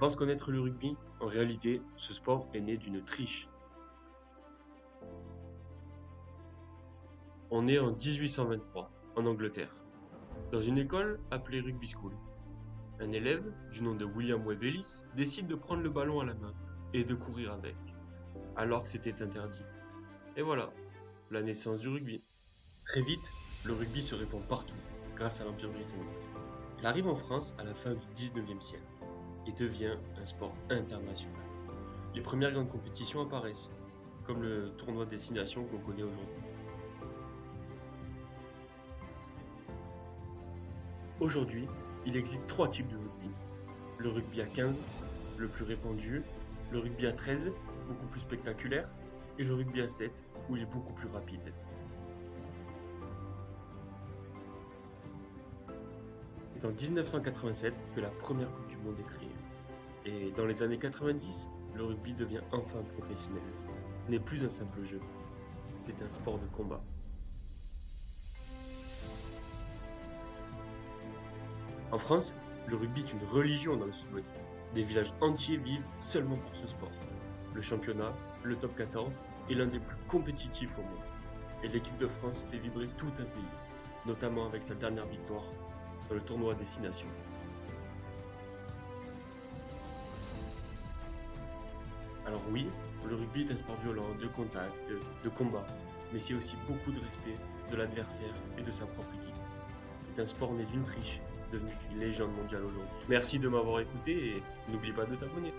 penses connaître le rugby? En réalité, ce sport est né d'une triche. On est en 1823, en Angleterre, dans une école appelée Rugby School. Un élève, du nom de William Webb Ellis, décide de prendre le ballon à la main et de courir avec, alors que c'était interdit. Et voilà, la naissance du rugby. Très vite, le rugby se répand partout, grâce à l'Empire britannique. Il arrive en France à la fin du 19e siècle et devient un sport international. Les premières grandes compétitions apparaissent, comme le tournoi de destination qu'on connaît aujourd'hui. Aujourd'hui, il existe trois types de rugby. Le rugby à 15, le plus répandu, le rugby à 13, beaucoup plus spectaculaire, et le rugby à 7, où il est beaucoup plus rapide. C'est en 1987 que la première Coupe du Monde est créée. Et dans les années 90, le rugby devient enfin professionnel. Ce n'est plus un simple jeu, c'est un sport de combat. En France, le rugby est une religion dans le sud-ouest. Des villages entiers vivent seulement pour ce sport. Le championnat, le top 14, est l'un des plus compétitifs au monde. Et l'équipe de France fait vibrer tout un pays, notamment avec sa dernière victoire dans le tournoi Destination. Alors oui, le rugby est un sport violent, de contact, de combat, mais c'est aussi beaucoup de respect de l'adversaire et de sa propre équipe. C'est un sport né d'une triche, devenu une légende mondiale aujourd'hui. Merci de m'avoir écouté et n'oublie pas de t'abonner.